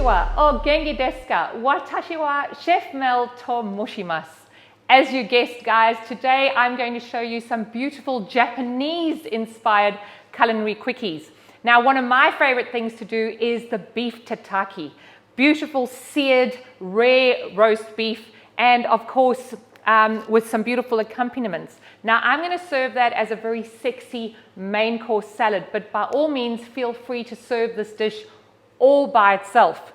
wa o genki desu ka? Watashi wa Chef Mel to moshimasu. As you guessed, guys, today I'm going to show you some beautiful Japanese-inspired culinary quickies. Now, one of my favorite things to do is the beef tataki. Beautiful seared, rare roast beef, and of course, with some beautiful accompaniments. Now, I'm going to serve that as a very sexy main course salad, but by all means, feel free to serve this dish all by itself.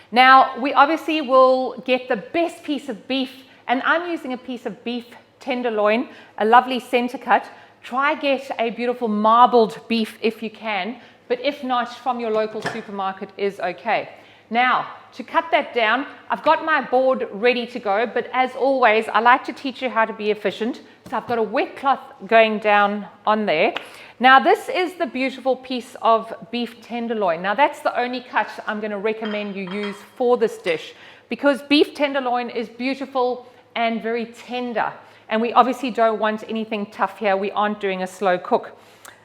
Now, we obviously will get the best piece of beef, and I'm using a piece of beef tenderloin, a lovely center cut. Try get a beautiful marbled beef if you can, but if not, from your local supermarket is okay. Now, to cut that down, I've got my board ready to go, but as always, I like to teach you how to be efficient. So I've got a wet cloth going down on there. Now, this is the beautiful piece of beef tenderloin. Now, that's the only cut I'm going to recommend you use for this dish, because beef tenderloin is beautiful and very tender. And we obviously don't want anything tough here. We aren't doing a slow cook.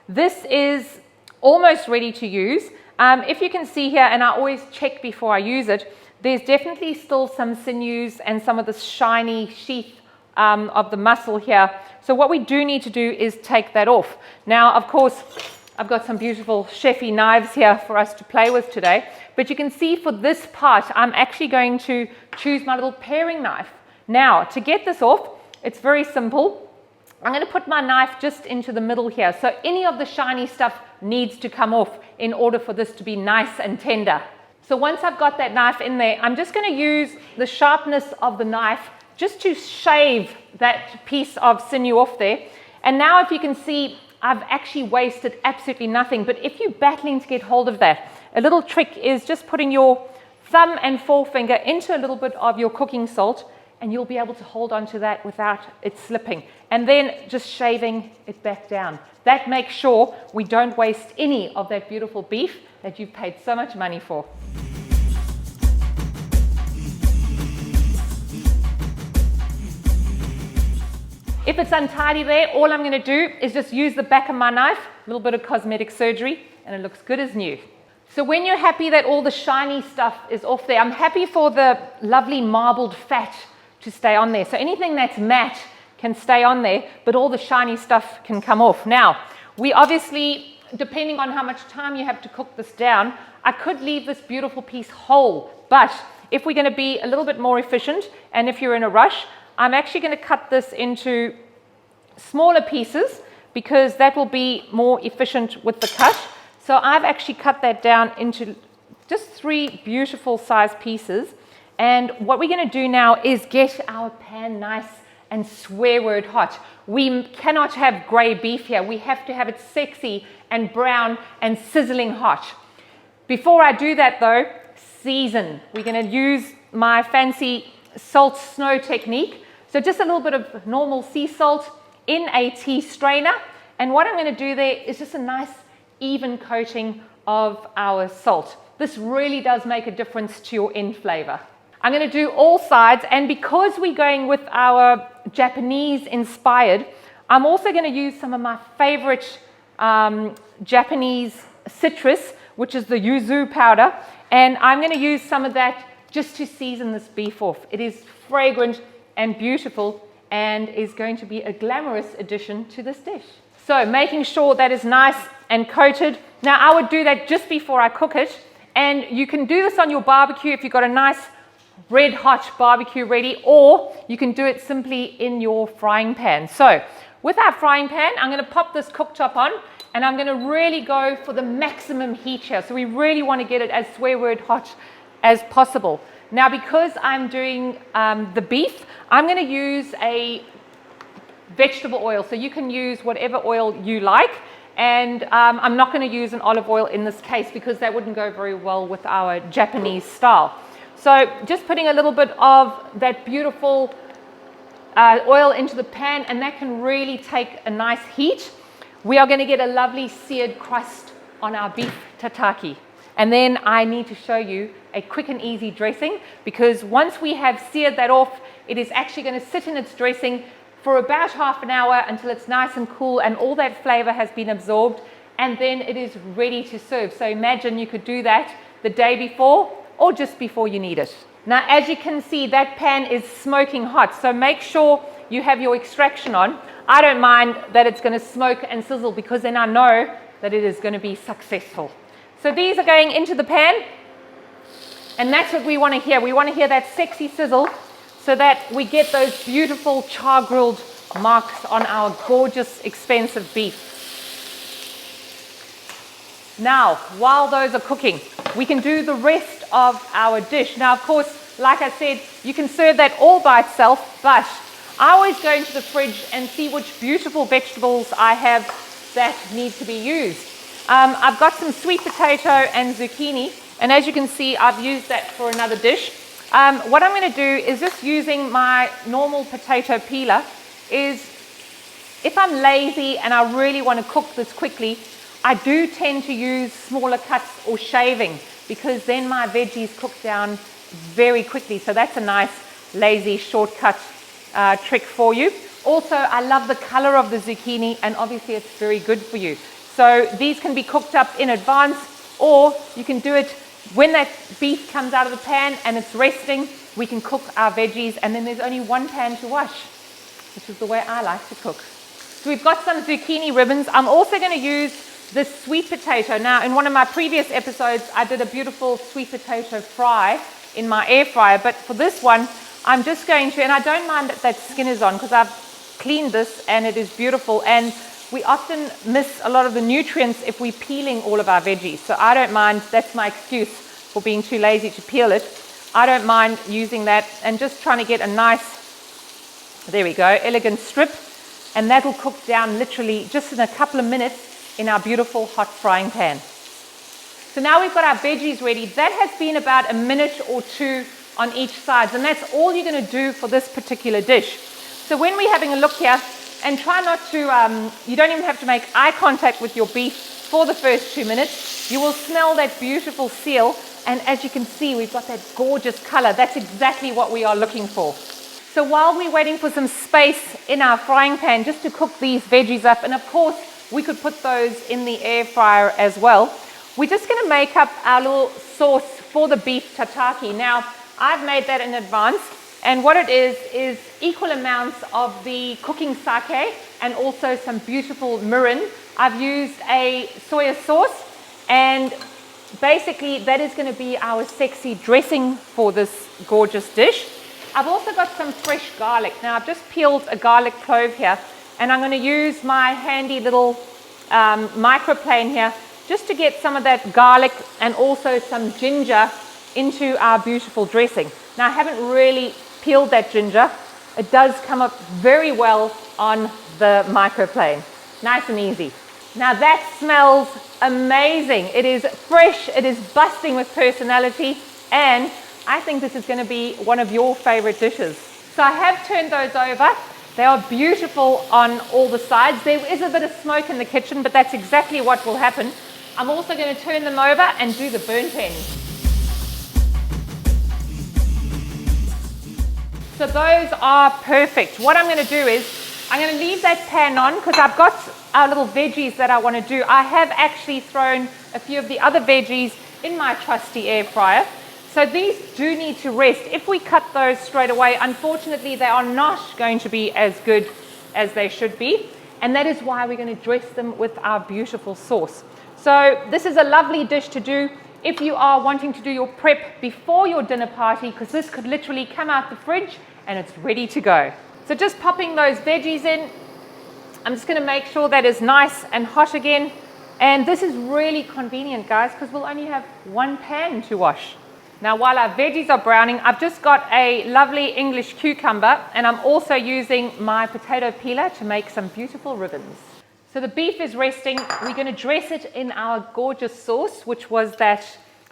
This is almost ready to use. If you can see here, and I always check before I use it, there's definitely still some sinews and some of the shiny sheath of the muscle here. So what we do need to do is take that off. Now, of course, I've got some beautiful chefy knives here for us to play with today. But you can see for this part, I'm actually going to choose my little paring knife. Now, to get this off, it's very simple. I'm going to put my knife just into the middle here. So any of the shiny stuff needs to come off in order for this to be nice and tender. So once I've got that knife in there, I'm just going to use the sharpness of the knife just to shave that piece of sinew off there. And now if you can see, I've actually wasted absolutely nothing. But if you're battling to get hold of that, a little trick is just putting your thumb and forefinger into a little bit of your cooking salt, and you'll be able to hold on to that without it slipping. And then just shaving it back down. That makes sure we don't waste any of that beautiful beef that you've paid so much money for. If it's untidy there, all I'm going to do is just use the back of my knife, a little bit of cosmetic surgery, and it looks good as new. So when you're happy that all the shiny stuff is off there, I'm happy for the lovely marbled fat to stay on there. So anything that's matte can stay on there, but all the shiny stuff can come off. Now, we obviously, depending on how much time you have to cook this down, I could leave this beautiful piece whole, but if we're going to be a little bit more efficient, and if you're in a rush, I'm actually going to cut this into smaller pieces because that will be more efficient with the cut. So I've actually cut that down into just 3 beautiful sized pieces. And what we're going to do now is get our pan nice and swear word hot. We cannot have gray beef here. We have to have it sexy and brown and sizzling hot. Before I do that though, season. We're going to use my fancy salt snow technique. So just a little bit of normal sea salt in a tea strainer. And what I'm going to do there is just a nice even coating of our salt. This really does make a difference to your end flavor. I'm going to do all sides, and because we're going with our Japanese inspired, I'm also going to use some of my favorite Japanese citrus, which is the yuzu powder, and I'm going to use some of that just to season this beef off. It is fragrant and beautiful and is going to be a glamorous addition to this dish. So making sure that is nice and coated. Now I would do that just before I cook it, and you can do this on your barbecue if you've got a nice red hot barbecue ready, or you can do it simply in your frying pan. So with our frying pan, I'm going to pop this cooktop on, and I'm going to really go for the maximum heat here. So we really want to get it as swear word hot as possible. Now, because I'm doing the beef, I'm going to use a vegetable oil. So you can use whatever oil you like. And I'm not going to use an olive oil in this case because that wouldn't go very well with our Japanese style. So just putting a little bit of that beautiful oil into the pan, and that can really take a nice heat. We are going to get a lovely seared crust on our beef tataki. And then I need to show you a quick and easy dressing, because once we have seared that off, it is actually going to sit in its dressing for about half an hour until it's nice and cool and all that flavor has been absorbed, and then it is ready to serve. So imagine you could do that the day before or just before you need it. Now, as you can see, that pan is smoking hot, so make sure you have your extraction on. I don't mind that it's going to smoke and sizzle because then I know that it is going to be successful. So these are going into the pan, and that's what we want to hear. We want to hear that sexy sizzle so that we get those beautiful char-grilled marks on our gorgeous, expensive beef. Now, while those are cooking, we can do the rest of our dish. Now, of course, like I said, you can serve that all by itself, but I always go into the fridge and see which beautiful vegetables I have that need to be used. I've got some sweet potato and zucchini, and as you can see, I've used that for another dish. What I'm going to do is just using my normal potato peeler is, if I'm lazy and I really want to cook this quickly, I do tend to use smaller cuts or shaving because then my veggies cook down very quickly. So that's a nice, lazy, shortcut trick for you. Also, I love the color of the zucchini, and obviously it's very good for you. So these can be cooked up in advance, or you can do it when that beef comes out of the pan and it's resting. We can cook our veggies, and then there's only one pan to wash, which is the way I like to cook. So we've got some zucchini ribbons. I'm also going to use this sweet potato. Now, in one of my previous episodes, I did a beautiful sweet potato fry in my air fryer, but for this one, I'm just going to, and I don't mind that that skin is on because I've cleaned this and it is beautiful, and we often miss a lot of the nutrients if we're peeling all of our veggies. So I don't mind, that's my excuse for being too lazy to peel it. I don't mind using that and just trying to get a nice, there we go, elegant strip, and that'll cook down literally just in a couple of minutes in our beautiful hot frying pan. So now we've got our veggies ready. That has been about a minute or two on each side, and that's all you're going to do for this particular dish. So when we're having a look here, and try not to, you don't even have to make eye contact with your beef for the first 2 minutes. You will smell that beautiful seal, and as you can see, we've got that gorgeous color. That's exactly what we are looking for. So while we're waiting for some space in our frying pan just to cook these veggies up, and of course we could put those in the air fryer as well, we're just going to make up our little sauce for the beef tataki. Now, I've made that in advance, and what it is equal amounts of the cooking sake and also some beautiful Marin. I've used a soya sauce, and basically that is going to be our sexy dressing for this gorgeous dish. I've also got some fresh garlic. Now, I've just peeled a garlic clove here, and I'm going to use my handy little microplane here just to get some of that garlic and also some ginger into our beautiful dressing. Now, I haven't really peeled that ginger. It does come up very well on the microplane. Nice and easy. Now, that smells amazing. It is fresh, it is busting with personality, and I think this is going to be one of your favorite dishes. So I have turned those over. They are beautiful on all the sides. There is a bit of smoke in the kitchen, but that's exactly what will happen. I'm also going to turn them over and do the burnt end. So those are perfect. What I'm going to do is I'm going to leave that pan on because I've got our little veggies that I want to do. I have actually thrown a few of the other veggies in my trusty air fryer. So these do need to rest. If we cut those straight away, unfortunately, they are not going to be as good as they should be. And that is why we're going to dress them with our beautiful sauce. So this is a lovely dish to do if you are wanting to do your prep before your dinner party, because this could literally come out the fridge and it's ready to go. So just popping those veggies in, I'm just going to make sure that is nice and hot again. And this is really convenient, guys, because we'll only have one pan to wash. Now, while our veggies are browning, I've just got a lovely English cucumber, and I'm also using my potato peeler to make some beautiful ribbons. So the beef is resting. We're going to dress it in our gorgeous sauce, which was that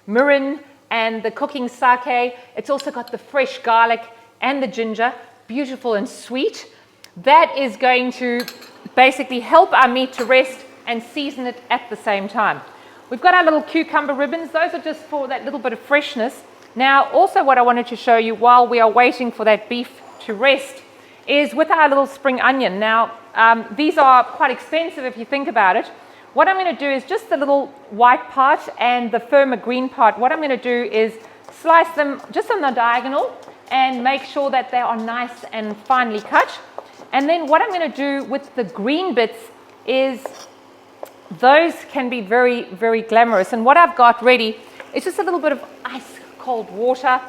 Marin and the cooking sake. It's also got the fresh garlic and the ginger, beautiful and sweet. That is going to basically help our meat to rest and season it at the same time. We've got our little cucumber ribbons. Those are just for that little bit of freshness. Now, also what I wanted to show you while we are waiting for that beef to rest is with our little spring onion. Now, these are quite expensive if you think about it. What I'm going to do is just the little white part and the firmer green part. What I'm going to do is slice them just on the diagonal and make sure that they are nice and finely cut. And then what I'm going to do with the green bits is those can be very, very glamorous. And what I've got ready is just a little bit of ice cold water.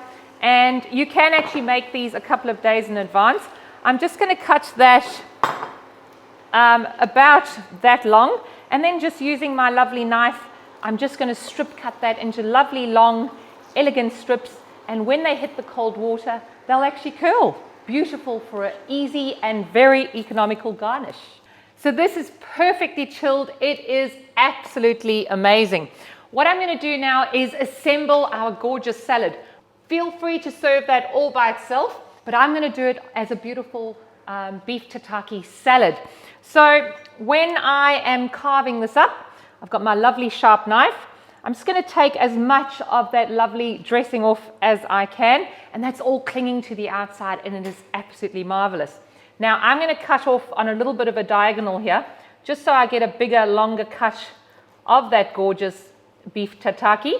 And you can actually make these a couple of days in advance. I'm just going to cut that about that long. And then just using my lovely knife, I'm just going to strip cut that into lovely, long, elegant strips. And when they hit the cold water, they'll actually curl. Beautiful for an easy and very economical garnish. So this is perfectly chilled. It is absolutely amazing. What I'm going to do now is assemble our gorgeous salad. Feel free to serve that all by itself, but I'm going to do it as a beautiful beef tataki salad. So when I am carving this up, I've got my lovely sharp knife. I'm just going to take as much of that lovely dressing off as I can, and that's all clinging to the outside, and it is absolutely marvelous. Now I'm going to cut off on a little bit of a diagonal here, just so I get a bigger, longer cut of that gorgeous beef tataki.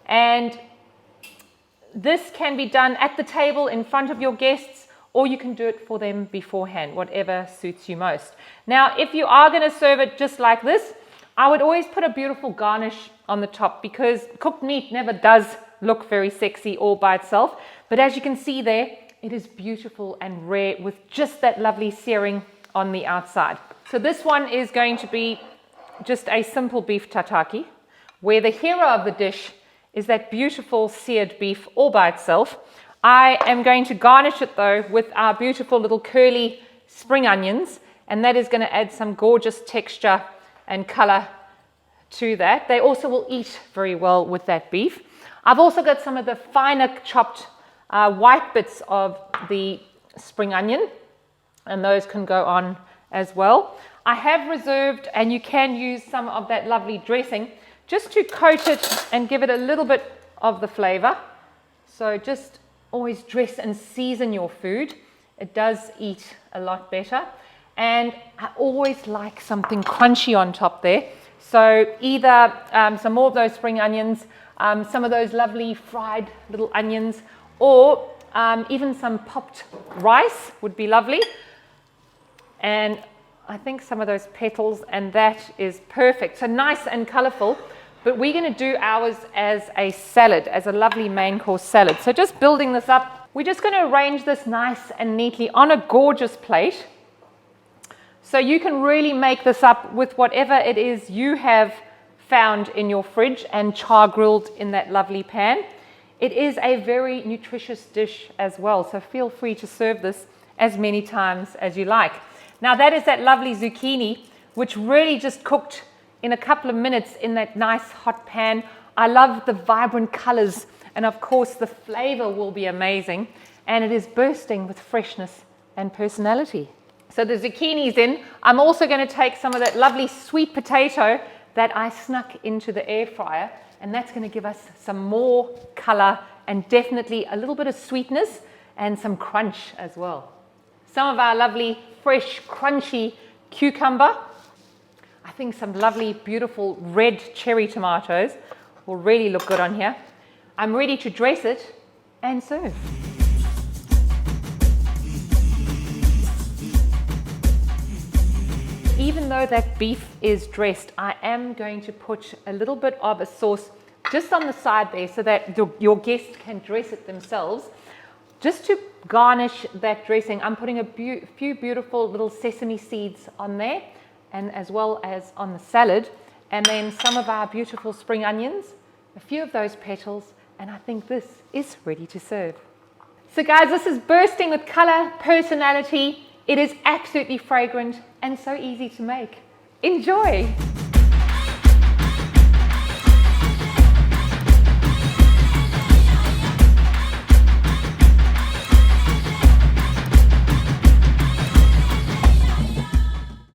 And this can be done at the table in front of your guests, or you can do it for them beforehand, whatever suits you most. Now, if you are going to serve it just like this, I would always put a beautiful garnish on the top, because cooked meat never does look very sexy all by itself. But as you can see there, it is beautiful and rare with just that lovely searing on the outside. So this one is going to be just a simple beef tataki, where the hero of the dish is that beautiful seared beef all by itself. I am going to garnish it though with our beautiful little curly spring onions, and that is going to add some gorgeous texture and color to that. They also will eat very well with that beef. I've also got some of the finer chopped white bits of the spring onion, and those can go on as well. I have reserved, and you can use some of that lovely dressing just to coat it and give it a little bit of the flavor. So just always dress and season your food. It does eat a lot better. And I always like something crunchy on top there. So either some more of those spring onions, some of those lovely fried little onions, or even some popped rice would be lovely. And I think some of those petals, and that is perfect. So nice and colorful, but we're going to do ours as a salad, as a lovely main course salad. So just building this up, we're just going to arrange this nice and neatly on a gorgeous plate. So you can really make this up with whatever it is you have found in your fridge and char grilled in that lovely pan. It is a very nutritious dish as well, so feel free to serve this as many times as you like. Now that is that lovely zucchini, which really just cooked in a couple of minutes in that nice hot pan. I love the vibrant colors, and of course the flavor will be amazing, and it is bursting with freshness and personality. So the zucchini's in. I'm also going to take some of that lovely sweet potato that I snuck into the air fryer, and that's going to give us some more color and definitely a little bit of sweetness and some crunch as well. Some of our lovely fresh crunchy cucumber. I think some lovely beautiful red cherry tomatoes will really look good on here. I'm ready to dress it and serve. Even though that beef is dressed, I am going to put a little bit of a sauce just on the side there so that your guests can dress it themselves. Just to garnish that dressing, I'm putting a few beautiful little sesame seeds on there, and as well as on the salad, and then some of our beautiful spring onions, a few of those petals, and I think this is ready to serve. So guys, this is bursting with color, personality. It is absolutely fragrant and so easy to make. Enjoy!